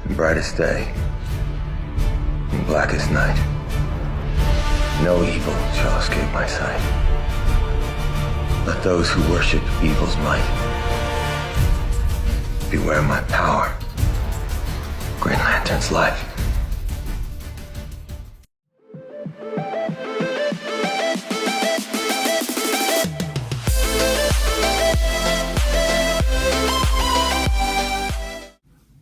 and brightest day, and blackest night. No evil shall escape my sight. Let those who worship evil's might beware my power, Green Lantern's life.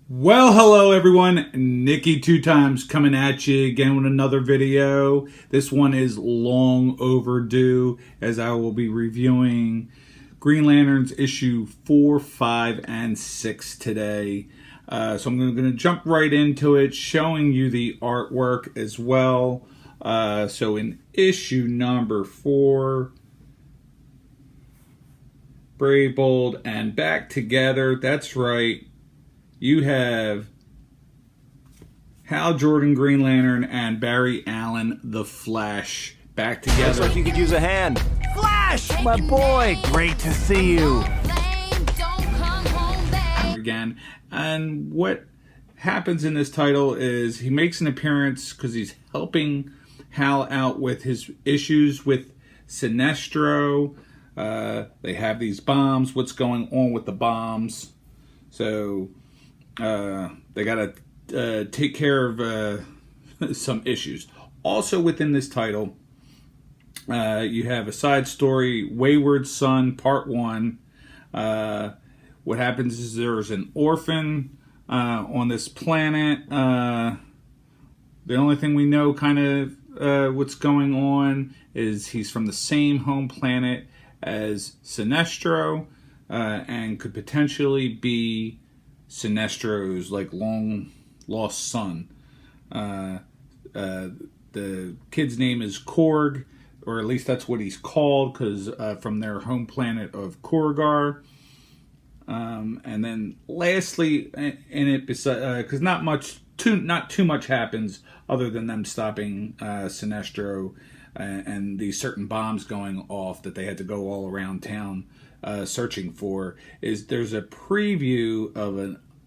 Well, hello everyone, Nikki Two Times coming at you again with another video. This one is long overdue as I will be reviewing Green Lanterns issue 4, 5, and 6 today. So I'm going to jump right into it, showing you the artwork as well. So in issue number 4, Brave, Bold, and Back Together, that's right. You have Hal Jordan, Green Lantern, and Barry Allen, the Flash, back together. Looks like you could use a hand. Flash, my boy, great to see you. Again, and what happens in this title is he makes an appearance because he's helping Hal out with his issues with Sinestro. They have these bombs. What's going on with the bombs? So they got to take care of some issues. Also within this title, you have a side story, Wayward Son, Part 1. What happens is there's an orphan on this planet. The only thing we know kind of what's going on is he's from the same home planet as Sinestro and could potentially be Sinestro's like long lost son. The kid's name is Korg, or at least that's what he's called, because from their home planet of Korgar. And then lastly in it, because not too much happens other than them stopping Sinestro and these certain bombs going off that they had to go all around town searching for, is there's a preview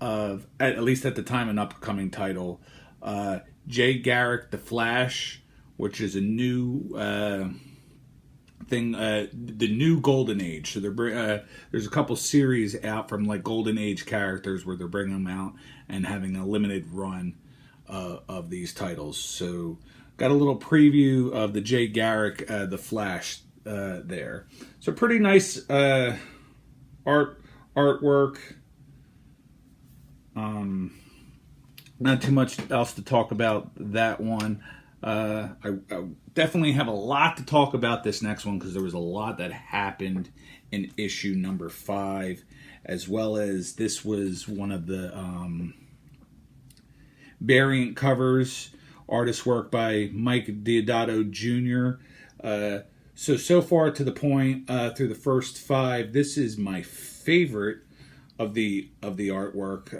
of at least at the time an upcoming title, Jay Garrick the Flash, which is a new thing, the new Golden Age. So there's a couple series out from like Golden Age characters where they're bringing them out and having a limited run of these titles. So got a little preview of the Jay Garrick the Flash there. So pretty nice artwork. Not too much else to talk about that one. I definitely have a lot to talk about this next one because there was a lot that happened in issue number 5, as well as this was one of the variant covers, artist work by Mike Deodato Jr. So far to the point, through the first 5, this is my favorite of the artwork.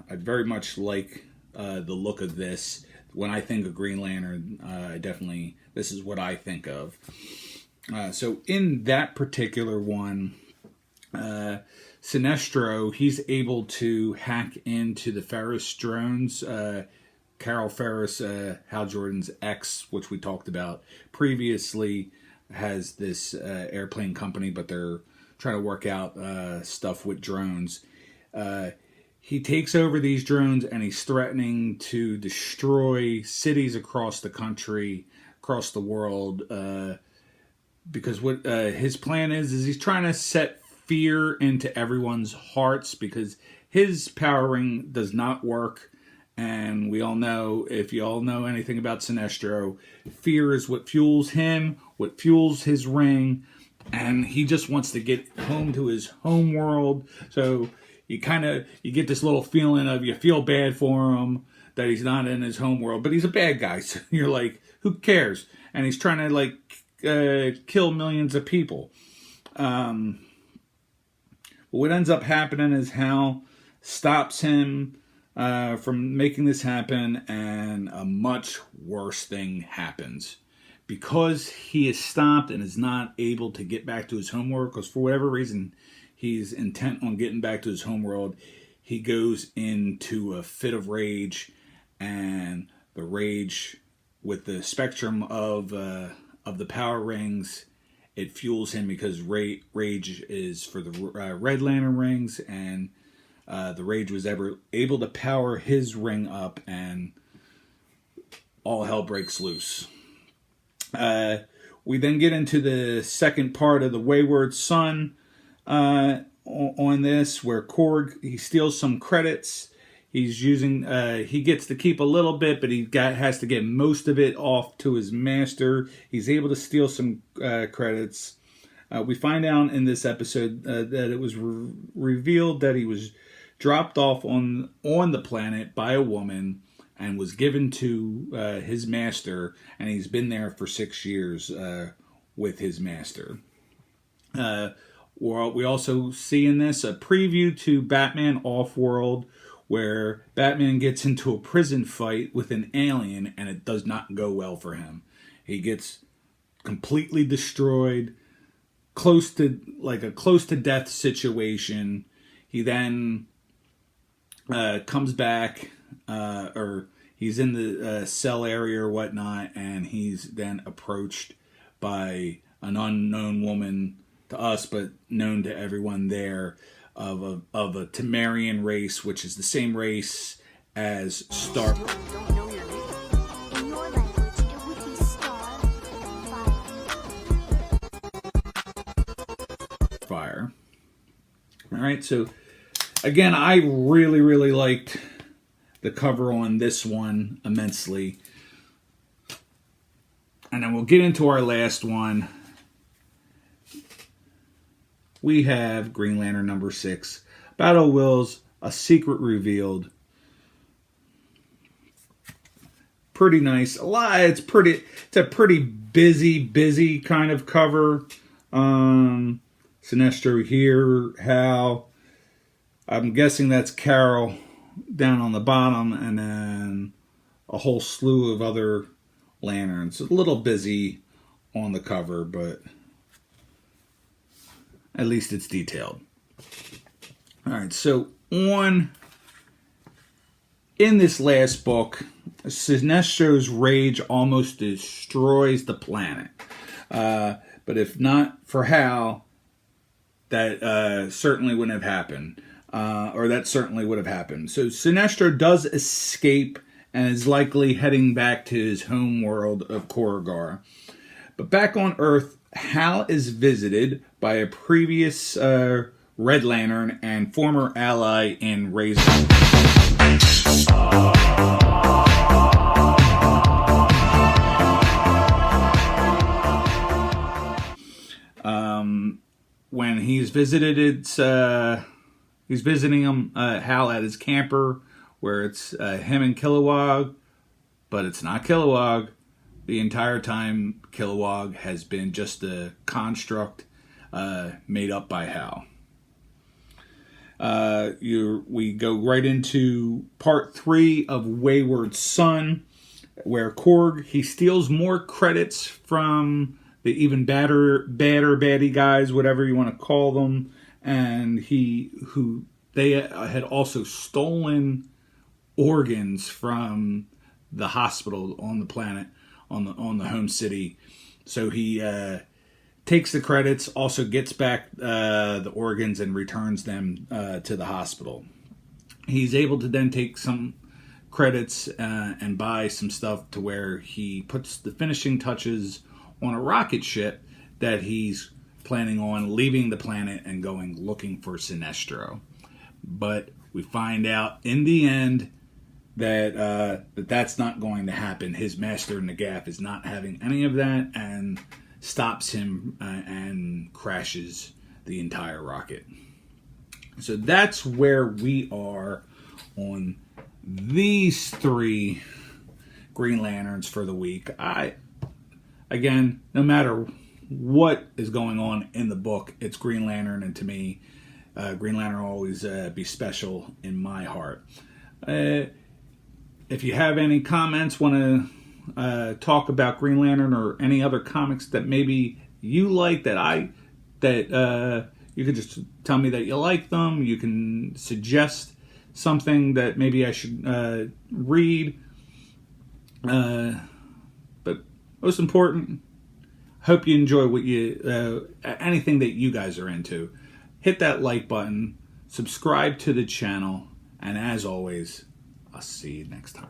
I very much like the look of this. When I think of Green Lantern, this is what I think of. So in that particular one, Sinestro, he's able to hack into the Ferris drones. Carol Ferris, Hal Jordan's ex, which we talked about previously, has this airplane company, but they're trying to work out stuff with drones. He takes over these drones and he's threatening to destroy cities across the country, across the world, because what his plan is he's trying to set fear into everyone's hearts, because his power ring does not work. And we all know, if you all know anything about Sinestro, fear is what fuels him, what fuels his ring, and he just wants to get home to his home world. So you get this little feeling of, you feel bad for him that he's not in his home world, but he's a bad guy. So you're like, who cares? And he's trying to like kill millions of people. What ends up happening is Hal stops him from making this happen, and a much worse thing happens. Because he is stopped and is not able to get back to his homeworld, because for whatever reason he's intent on getting back to his homeworld, he goes into a fit of rage, and the rage with the spectrum of the power rings, it fuels him because rage is for the Red Lantern rings, and the rage was able to power his ring up, and all hell breaks loose. We then get into the second part of the Wayward Son on this, where Korg, he steals some credits. He's using, he gets to keep a little bit, but has to get most of it off to his master. He's able to steal some credits. We find out in this episode that it was revealed that he was dropped off on the planet by a woman and was given to his master, and he's been there for 6 years with his master. We also see in this a preview to Batman Off-World, where Batman gets into a prison fight with an alien, and it does not go well for him. He gets completely destroyed, close to death situation. He then comes back, or he's in the cell area or whatnot, and he's then approached by an unknown woman to us, but known to everyone there, of a Temerian race, which is the same race as Starfire. All right, so again, I really, really liked the cover on this one immensely. And then we'll get into our last one. We have Green Lantern number 6, Battle Wills, A Secret Revealed. Pretty nice. It's a pretty busy kind of cover. Sinestro here, Hal. I'm guessing that's Carol down on the bottom, and then a whole slew of other lanterns. A little busy on the cover, but at least it's detailed. All right, so in this last book, Sinestro's rage almost destroys the planet. But if not for Hal, that certainly wouldn't have happened. Or that certainly would have happened. So Sinestro does escape and is likely heading back to his home world of Korugar. But back on Earth, Hal is visited by a previous Red Lantern and former ally in Razor. When he's visited, he's visiting him, Hal, at his camper, where it's him and Kilowog, but it's not Kilowog. The entire time, Kilowog has been just a construct made up by Hal. We go right into part 3 of Wayward Son, where Korg, he steals more credits from the even baddie guys, whatever you want to call them, and they had also stolen organs from the hospital on the planet, on the home city. So he takes the credits, also gets back the organs and returns them to the hospital. He's able to then take some credits and buy some stuff to where he puts the finishing touches on a rocket ship that he's planning on leaving the planet and going looking for Sinestro. But we find out in the end that that's not going to happen. His master, Nagaf, is not having any of that and stops him and crashes the entire rocket. So that's where we are on these 3 Green Lanterns for the week. Again, no matter what is going on in the book, it's Green Lantern, and to me, Green Lantern will always be special in my heart. If you have any comments, want to talk about Green Lantern or any other comics that maybe you like, that you could just tell me that you like them. You can suggest something that maybe I should read. But most important, hope you enjoy what anything that you guys are into. Hit that like button, subscribe to the channel, and as always, I'll see you next time.